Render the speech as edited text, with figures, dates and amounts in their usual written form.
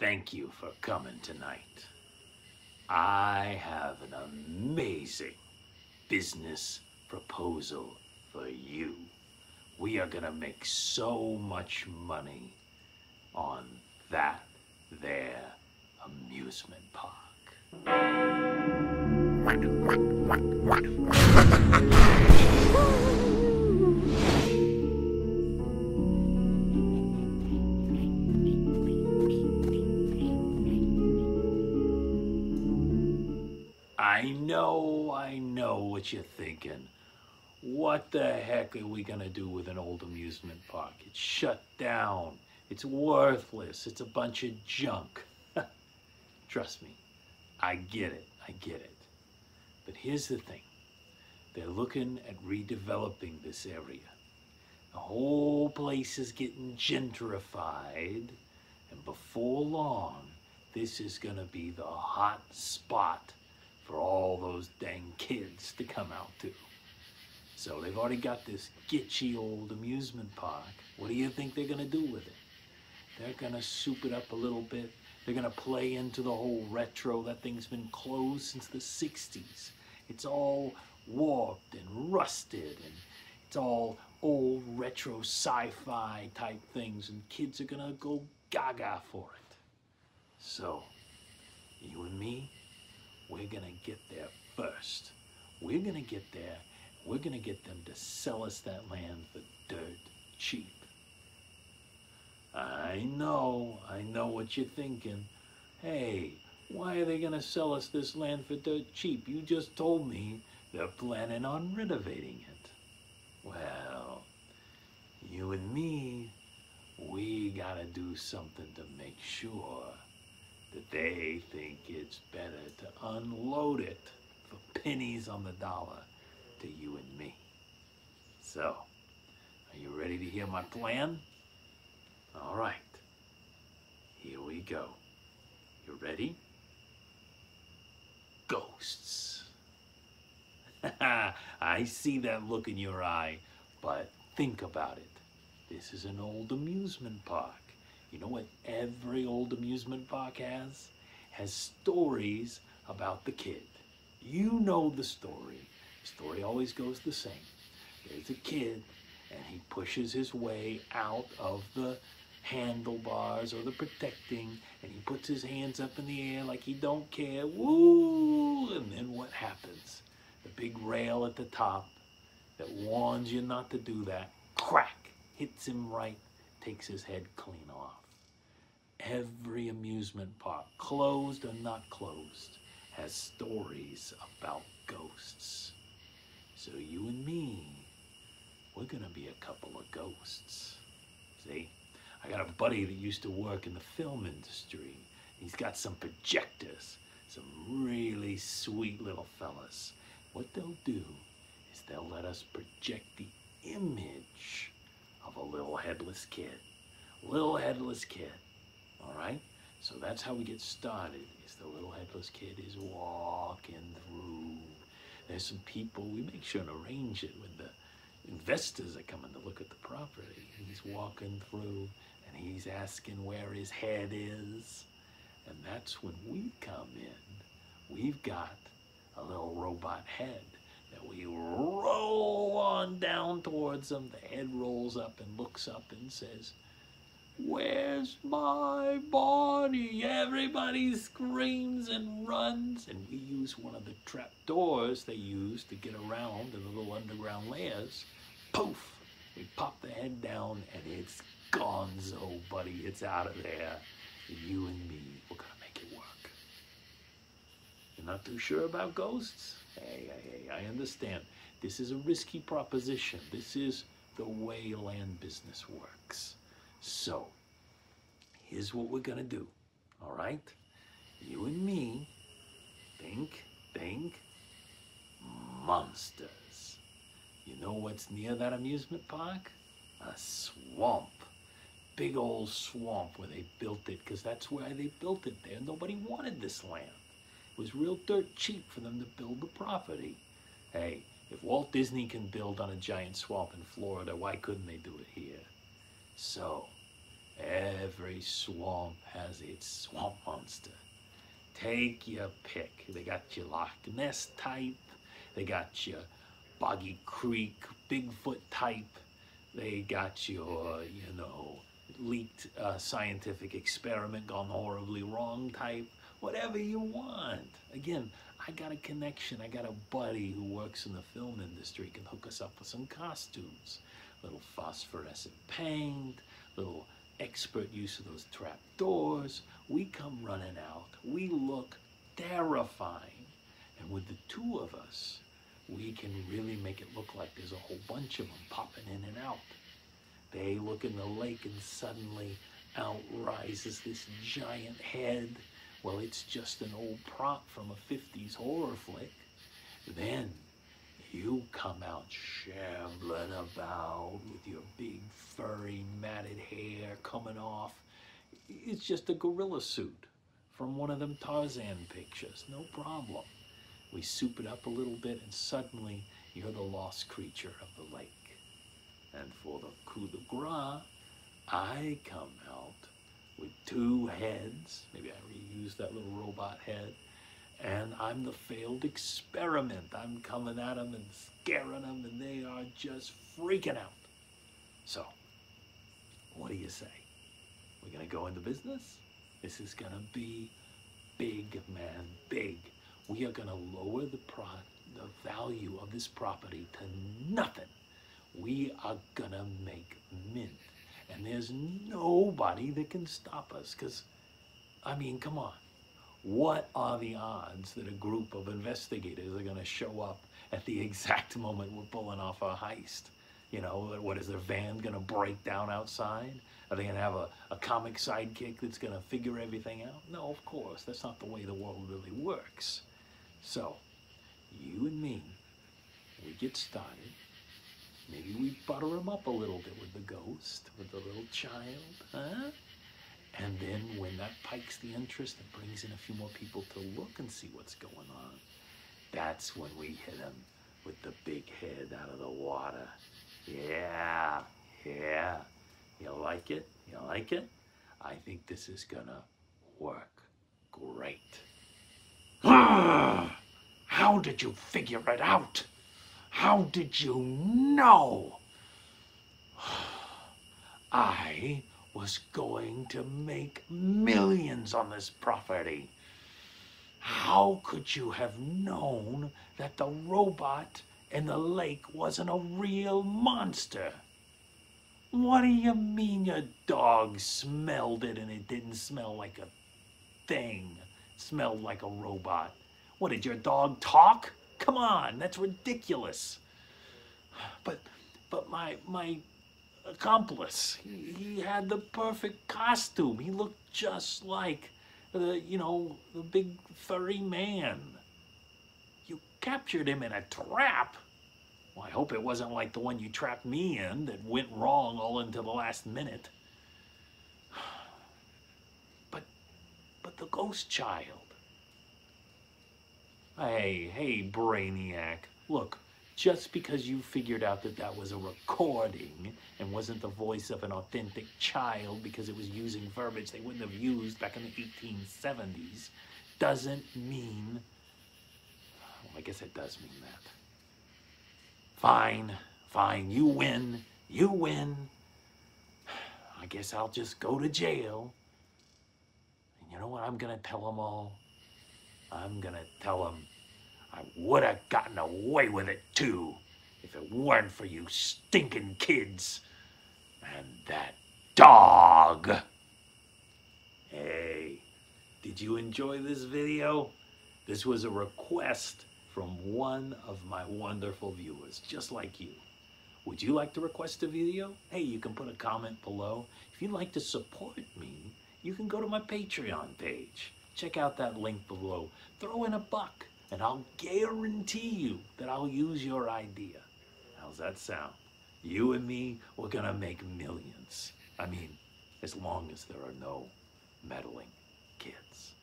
Thank you for coming tonight. I have an amazing business proposal for you. We are gonna make so much money on that there amusement park. I know what you're thinking. What the heck are we gonna do with an old amusement park? It's shut down. It's worthless. It's a bunch of junk. Trust me, I get it. But here's the thing. They're looking at redeveloping this area. The whole place is getting gentrified, and before long, this is gonna be the hot spot for all those dang kids to come out to. So they've already got this gitchy old amusement park. What do you think they're gonna do with it? They're gonna soup it up a little bit. They're gonna play into the whole retro. That thing's been closed since the 60s. It's all warped and rusted, and it's all old retro sci-fi type things, and kids are gonna go gaga for it. So, you and me, we're gonna get there first. We're gonna get there. We're gonna get them to sell us that land for dirt cheap. I know what you're thinking. Hey, why are they gonna sell us this land for dirt cheap? You just told me they're planning on renovating it. Well, you and me, we gotta do something to make sure that they think it's better to unload it for pennies on the dollar to you and me. So, are you ready to hear my plan? All right, here we go. You ready? Ghosts. I see that look in your eye, but think about it. This is an old amusement park. You know what every old amusement park has? Has stories about the kid. You know the story. The story always goes the same. There's a kid, and he pushes his way out of the handlebars or the protecting, and he puts his hands up in the air like he don't care. Woo! And then what happens? The big rail at the top that warns you not to do that, crack, hits him right, takes his head clean off. Every amusement park, closed or not closed, has stories about ghosts. So you and me, we're gonna be a couple of ghosts. See, I got a buddy that used to work in the film industry. He's got some projectors, some really sweet little fellas. What they'll do is they'll let us project the image of a little headless kid. Little headless kid. All right, so that's how we get started, is the little headless kid is walking through. There's some people, we make sure and arrange it when the investors are coming to look at the property. He's walking through and he's asking where his head is. And that's when we come in. We've got a little robot head that we roll on down towards him. The head rolls up and looks up and says, "Where's my body?" Everybody screams and runs, and we use one of the trap doors they use to get around in the little underground layers. Poof! We pop the head down, and it's gonzo, buddy. It's out of there. And you and me, we're gonna make it work. You're not too sure about ghosts? Hey, I understand. This is a risky proposition. This is the way land business works. So, here's what we're gonna do, all right? You and me, think monsters. You know what's near that amusement park? A swamp. Big old swamp where they built it, because that's why they built it there. Nobody wanted this land. It was real dirt cheap for them to build the property. Hey, if Walt Disney can build on a giant swamp in Florida, why couldn't they do it here? So, Every swamp has its swamp monster. Take your pick. They got your Loch Ness type. They got your Boggy Creek Bigfoot type. They got your, leaked scientific experiment gone horribly wrong type. Whatever you want. Again, I got a connection. I got a buddy who works in the film industry, can hook us up with some costumes. Little phosphorescent paint, little expert use of those trap doors. We come running out. We look terrifying. And with the two of us, we can really make it look like there's a whole bunch of them popping in and out. They look in the lake and suddenly out rises this giant head. Well, it's just an old prop from a 50s horror flick. Then you come out shambling about with your big furry matted hair coming off. It's just a gorilla suit from one of them Tarzan pictures, no problem. We soup it up a little bit and suddenly you're the lost creature of the lake. And for the coup de grace, I come out with two heads. Maybe I reuse that little robot head. And I'm the failed experiment. I'm coming at them and scaring them, and they are just freaking out. So, what do you say? We're going to go into business? This is going to be big, man, big. We are going to lower the value of this property to nothing. We are going to make mint. And there's nobody that can stop us. Because, I mean, come on. What are the odds that a group of investigators are going to show up at the exact moment we're pulling off our heist? You know, what is their van going to break down outside? Are they going to have a comic sidekick that's going to figure everything out? No, of course. That's not the way the world really works. So, you and me, we get started. Maybe we butter him up a little bit with the ghost, with the little child, huh? And then when that pikes the interest and brings in a few more people to look and see what's going on, that's when we hit him with the big head out of the water. Yeah, yeah. You like it? You like it? I think this is gonna work great. How did you figure it out? How did you know? I was going to make millions on this property. How could you have known that the robot in the lake wasn't a real monster? What do you mean your dog smelled it and it didn't smell like a thing? It smelled like a robot. What, did your dog talk? Come on, that's ridiculous. But my accomplice, he had the perfect costume. He looked just like the big furry man. You captured him in a trap. Well, I hope it wasn't like the one you trapped me in that went wrong all into the last minute. But the ghost child. Hey, Brainiac. Look, just because you figured out that that was a recording and wasn't the voice of an authentic child because it was using verbiage they wouldn't have used back in the 1870s, doesn't mean... Well, I guess it does mean that. Fine, you win. I guess I'll just go to jail. And you know what I'm gonna tell them all? I'm gonna tell them I would have gotten away with it too if it weren't for you stinking kids and that dog. Hey, did you enjoy this video? This was a request from one of my wonderful viewers, just like you. Would you like to request a video? Hey, you can put a comment below. If you'd like to support me, you can go to my Patreon page. Check out that link below. Throw in $1 and I'll guarantee you that I'll use your idea. How's that sound? You and me, we're gonna make millions. I mean, as long as there are no meddling kids.